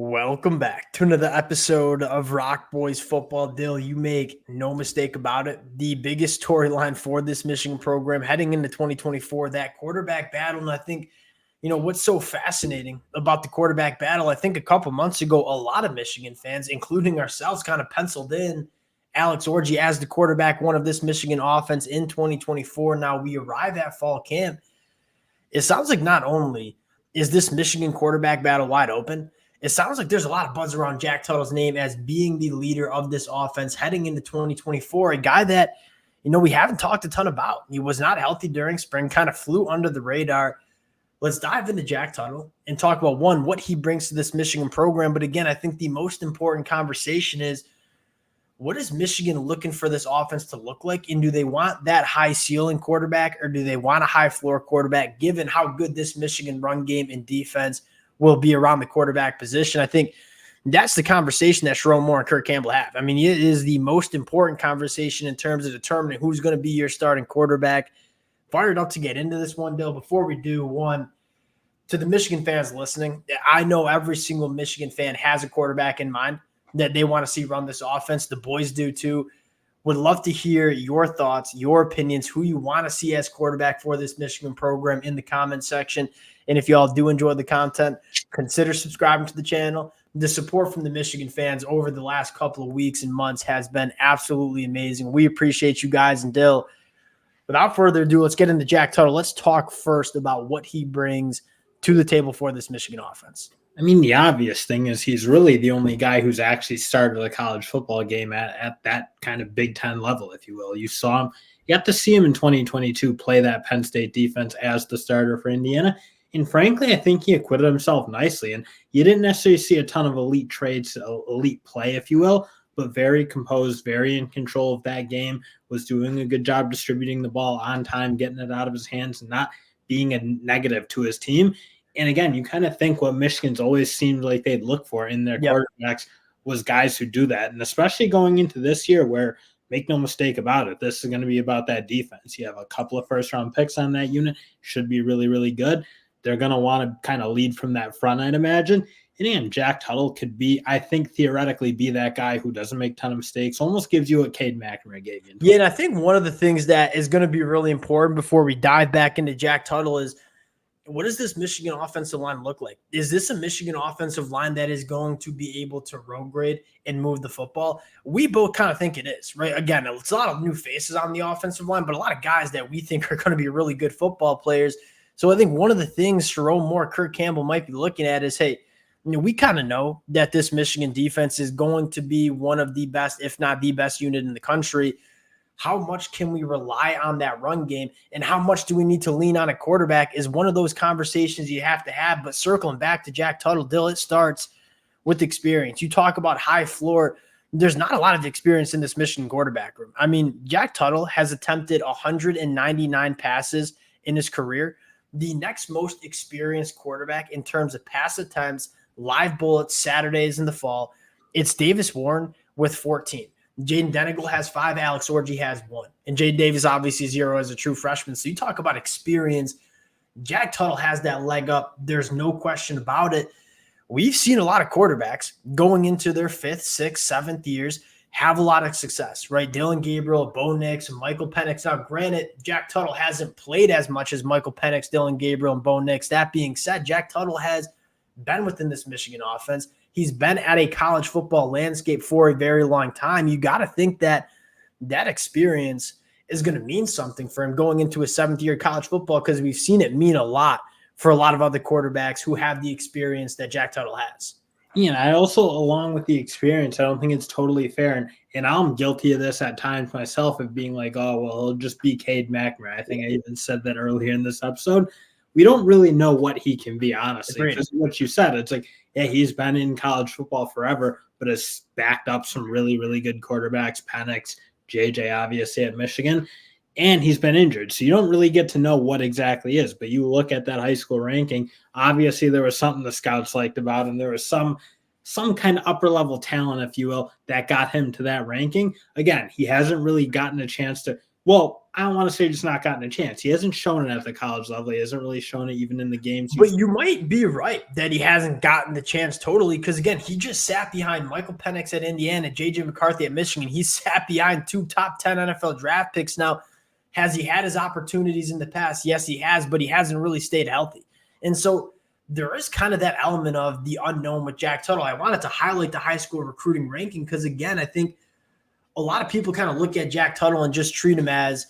Welcome back to another episode of Rock Boys Football. Dill, you make no mistake about it. The biggest storyline for this Michigan program heading into 2024, that quarterback battle. And I think, what's so fascinating about the quarterback battle, I think a couple months ago, a lot of Michigan fans, including ourselves, kind of penciled in Alex Orji as the quarterback one of this Michigan offense in 2024. Now we arrive at fall camp. It sounds like not only is this Michigan quarterback battle wide open, it sounds like there's a lot of buzz around Jack Tuttle's name as being the leader of this offense heading into 2024, a guy that, we haven't talked a ton about. He was not healthy during spring, kind of flew under the radar. Let's dive into Jack Tuttle and talk about, one, what he brings to this Michigan program. But again, I think the most important conversation is, what is Michigan looking for this offense to look like? And do they want that high ceiling quarterback or do they want a high floor quarterback, given how good this Michigan run game and defense will be around the quarterback position? I think that's the conversation that Sherrone Moore and Kurt Campbell have. I mean, it is the most important conversation in terms of determining who's going to be your starting quarterback. Fired up to get into this one, Dill. Before we do, one, to the Michigan fans listening, I know every single Michigan fan has a quarterback in mind that they want to see run this offense. The boys do too. Would love to hear your thoughts, your opinions, who you want to see as quarterback for this Michigan program in the comment section. And if you all do enjoy the content, consider subscribing to the channel. The support from the Michigan fans over the last couple of weeks and months has been absolutely amazing. We appreciate you guys. And Dill, without further ado, let's get into Jack Tuttle. Let's talk first about what he brings to the table for this Michigan offense. I mean, the obvious thing is he's really the only guy who's actually started a college football game at that kind of Big Ten level, if you will. You saw him, you got to see him in 2022 play that Penn State defense as the starter for Indiana. And frankly, I think he acquitted himself nicely. And you didn't necessarily see a ton of elite traits, elite play, if you will, but very composed, very in control of that game, was doing a good job distributing the ball on time, getting it out of his hands, and not being a negative to his team. And again, you kind of think what Michigan's always seemed like they'd look for in their quarterbacks was guys who do that. And especially going into this year where, make no mistake about it, this is going to be about that defense. You have a couple of first-round picks on that unit, should be really, really good. They're going to want to kind of lead from that front, I'd imagine. And again, Jack Tuttle could be, I think, theoretically be that guy who doesn't make a ton of mistakes, almost gives you what Cade McNamara gave you. Yeah, and I think one of the things that is going to be really important before we dive back into Jack Tuttle is, what does this Michigan offensive line look like? Is this a Michigan offensive line that is going to be able to road grade and move the football? We both kind of think it is, right? Again, it's a lot of new faces on the offensive line, but a lot of guys that we think are going to be really good football players. So I think one of the things Sherrone Moore, Kurt Campbell might be looking at is, hey, we kind of know that this Michigan defense is going to be one of the best, if not the best unit in the country. How much can we rely on that run game, and how much do we need to lean on a quarterback is one of those conversations you have to have. But circling back to Jack Tuttle, Dill, it starts with experience. You talk about high floor. There's not a lot of experience in this Michigan quarterback room. I mean, Jack Tuttle has attempted 199 passes in his career. The next most experienced quarterback in terms of pass attempts, live bullets, Saturdays in the fall, it's Davis Warren with 14. Jaden Denegal has 5. Alex Orji has 1. And Jaden Davis, obviously, 0 as a true freshman. So you talk about experience. Jack Tuttle has that leg up. There's no question about it. We've seen a lot of quarterbacks going into their 5th, 6th, 7th years have a lot of success, right? Dylan Gabriel, Bo Nix, and Michael Penix. Now, granted, Jack Tuttle hasn't played as much as Michael Penix, Dylan Gabriel, and Bo Nix. That being said, Jack Tuttle has been within this Michigan offense. He's been at a college football landscape for a very long time. You got to think that that experience is going to mean something for him going into his 7th year of college football, because we've seen it mean a lot for a lot of other quarterbacks who have the experience that Jack Tuttle has. Yeah, I also, along with the experience, I don't think it's totally fair. And I'm guilty of this at times myself, of being like, oh, well, it'll just be Cade McNamara. I think I even said that earlier in this episode. We don't really know what he can be, honestly. Because what you said, it's like, yeah, he's been in college football forever, but has backed up some really, really good quarterbacks, Penix, JJ, obviously, at Michigan, and he's been injured. So you don't really get to know what exactly is. But you look at that high school ranking, obviously there was something the scouts liked about him. There was some kind of upper-level talent, if you will, that got him to that ranking. Again, he hasn't really gotten a chance to – Well, I don't want to say just not gotten a chance. He hasn't shown it at the college level. He hasn't really shown it even in the games. But you might be right that he hasn't gotten the chance totally because, again, he just sat behind Michael Penix at Indiana, J.J. McCarthy at Michigan. He sat behind 2 top 10 NFL draft picks. Now, has he had his opportunities in the past? Yes, he has, but he hasn't really stayed healthy. And so there is kind of that element of the unknown with Jack Tuttle. I wanted to highlight the high school recruiting ranking because, again, I think a lot of people kind of look at Jack Tuttle and just treat him as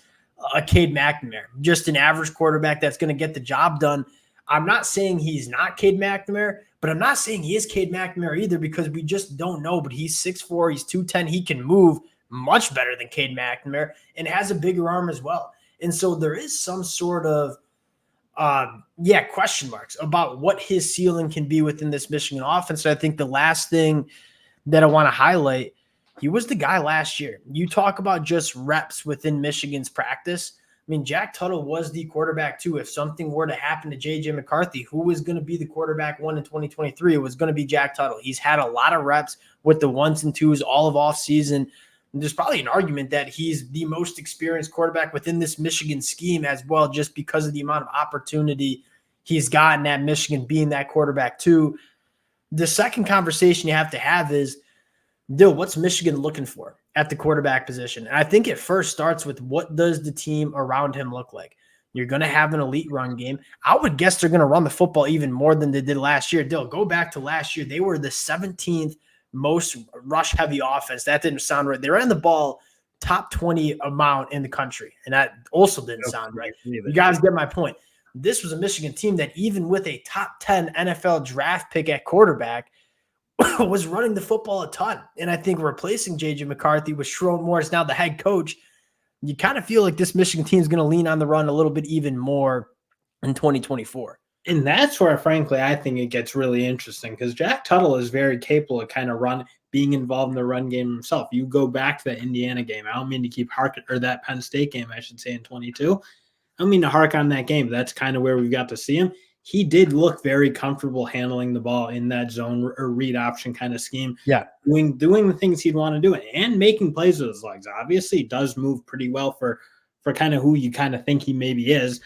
a Cade McNamara, just an average quarterback that's going to get the job done. I'm not saying he's not Cade McNamara, but I'm not saying he is Cade McNamara either because we just don't know. But he's 6'4", he's 210, he can move much better than Cade McNamara and has a bigger arm as well. And so there is some sort of question marks about what his ceiling can be within this Michigan offense. So I think the last thing that I want to highlight, he was the guy last year. You talk about just reps within Michigan's practice. I mean, Jack Tuttle was the quarterback too. If something were to happen to J.J. McCarthy, who was going to be the quarterback 1 in 2023, it was going to be Jack Tuttle. He's had a lot of reps with the 1s and 2s all of off season. And there's probably an argument that he's the most experienced quarterback within this Michigan scheme as well, just because of the amount of opportunity he's gotten at Michigan being that quarterback too. The second conversation you have to have is, Dill, what's Michigan looking for at the quarterback position? And I think it first starts with what does the team around him look like? You're going to have an elite run game. I would guess they're going to run the football even more than they did last year. Dill, go back to last year. They were the 17th most rush-heavy offense. That didn't sound right. They ran the ball top 20 amount in the country, and that also didn't sound right. You guys get my point. This was a Michigan team that even with a top 10 NFL draft pick at quarterback was running the football a ton. And I think replacing J.J. McCarthy with Sherrone Moore is now the head coach. You kind of feel like this Michigan team is going to lean on the run a little bit even more in 2024. And that's where, frankly, I think it gets really interesting because Jack Tuttle is very capable of kind of being involved in the run game himself. You go back to the Indiana game. I don't mean to keep or that Penn State game, I should say, in 22. I don't mean to hark on that game. That's kind of where we got to see him. He did look very comfortable handling the ball in that zone or read option kind of scheme. Yeah. Doing the things he'd want to do and making plays with his legs. Obviously, he does move pretty well for kind of who you kind of think he maybe is.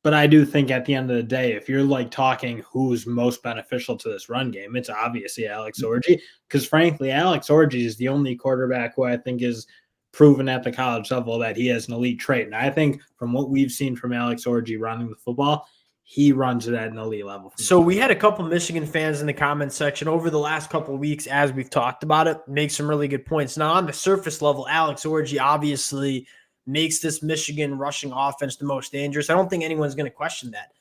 But I do think at the end of the day, if you're like talking who's most beneficial to this run game, it's obviously Alex Orji. Because frankly, Alex Orji is the only quarterback who I think is proven at the college level that he has an elite trait. And I think from what we've seen from Alex Orji running the football, he runs it at an elite level. So we had a couple Michigan fans in the comments section over the last couple of weeks as we've talked about it, make some really good points. Now, on the surface level, Alex Orji obviously makes this Michigan rushing offense the most dangerous. I don't think anyone's going to question that.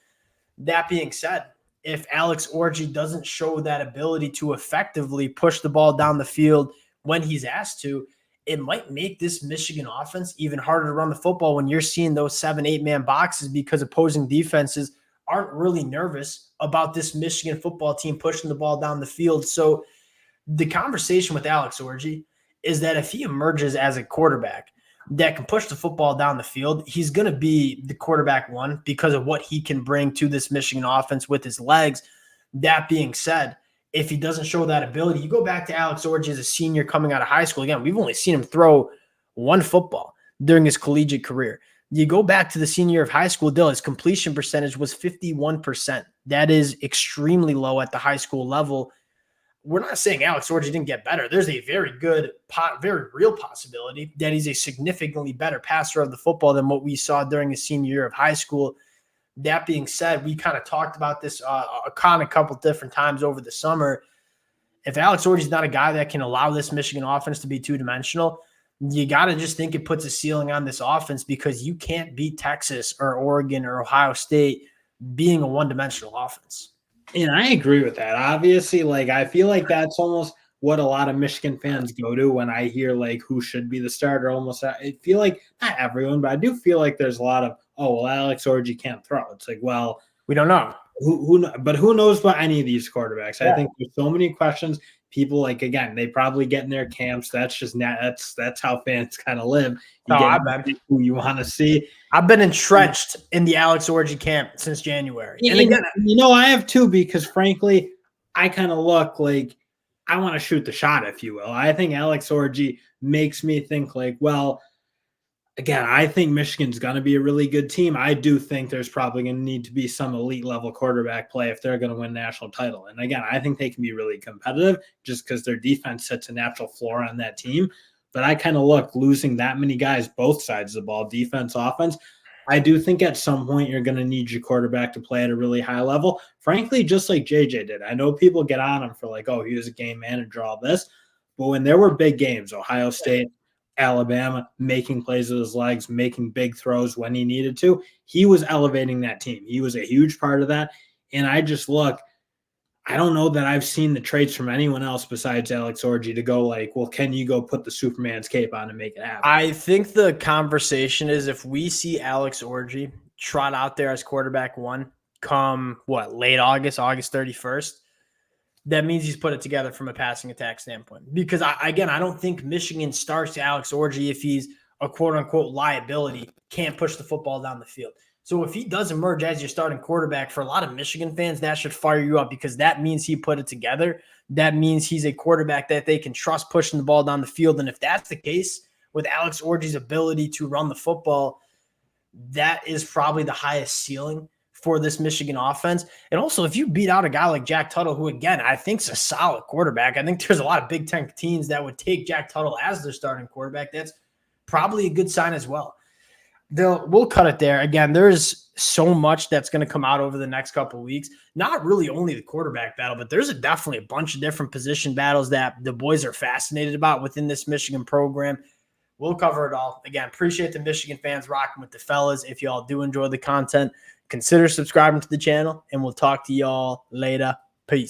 That being said, if Alex Orji doesn't show that ability to effectively push the ball down the field when he's asked to, it might make this Michigan offense even harder to run the football when you're seeing those 7-8-man boxes because opposing defenses aren't really nervous about this Michigan football team pushing the ball down the field. So the conversation with Alex Orji is that if he emerges as a quarterback that can push the football down the field, he's going to be the quarterback 1 because of what he can bring to this Michigan offense with his legs. That being said, if he doesn't show that ability, you go back to Alex Orji as a senior coming out of high school. Again, we've only seen him throw one football during his collegiate career. You go back to the senior year of high school, Dill, his completion percentage was 51%. That is extremely low at the high school level. We're not saying Alex Orji didn't get better. There's a very good, very real possibility that he's a significantly better passer of the football than what we saw during his senior year of high school. That being said, we kind of talked about this a couple different times over the summer. If Alex Orji is not a guy that can allow this Michigan offense to be two-dimensional, you got to just think it puts a ceiling on this offense because you can't beat Texas or Oregon or Ohio State being a one-dimensional offense. And I agree with that. Obviously, like I feel like that's almost what a lot of Michigan fans go to when I hear like who should be the starter. Almost, I feel like not everyone, but I do feel like there's a lot of Alex Orji can't throw. It's like, well, we don't know but who knows about any of these quarterbacks? Yeah. I think there's so many questions. People like again, they probably get in their camps. That's just that's how fans kind of live. You get who you want to see. I've been entrenched in the Alex Orji camp since January. And again, I have too, because frankly, I kind of look like I want to shoot the shot, if you will. I think Alex Orji makes me think like, well, Again, I think Michigan's going to be a really good team. I do think there's probably going to need to be some elite level quarterback play if they're going to win national title. And again, I think they can be really competitive just because their defense sets a natural floor on that team. But I kind of look losing that many guys, both sides of the ball, defense, offense. I do think at some point you're going to need your quarterback to play at a really high level. Frankly, just like JJ did. I know people get on him for like, oh, he was a game manager, all this. But when there were big games, Ohio State, Alabama, making plays with his legs, making big throws when he needed to, he was elevating that team. He was a huge part of that. And I just look, I don't know that I've seen the traits from anyone else besides Alex Orji to go like, well, can you go put the Superman's cape on and make it happen? I think the conversation is if we see Alex Orji trot out there as quarterback one come late August 31st, that means he's put it together from a passing attack standpoint. Because I don't think Michigan starts Alex Orji if he's a quote unquote liability, can't push the football down the field. So if he does emerge as your starting quarterback, for a lot of Michigan fans, that should fire you up because that means he put it together. That means he's a quarterback that they can trust pushing the ball down the field. And if that's the case with Alex Orji's ability to run the football, that is probably the highest ceiling for this Michigan offense. And also, if you beat out a guy like Jack Tuttle, who, again, I think is a solid quarterback, I think there's a lot of Big Ten teams that would take Jack Tuttle as their starting quarterback. That's probably a good sign as well. We'll cut it there. Again, there's so much that's going to come out over the next couple of weeks. Not really only the quarterback battle, but there's definitely a bunch of different position battles that the boys are fascinated about within this Michigan program. We'll cover it all. Again, appreciate the Michigan fans rocking with the fellas. If y'all do enjoy the content, consider subscribing to the channel, and we'll talk to y'all later.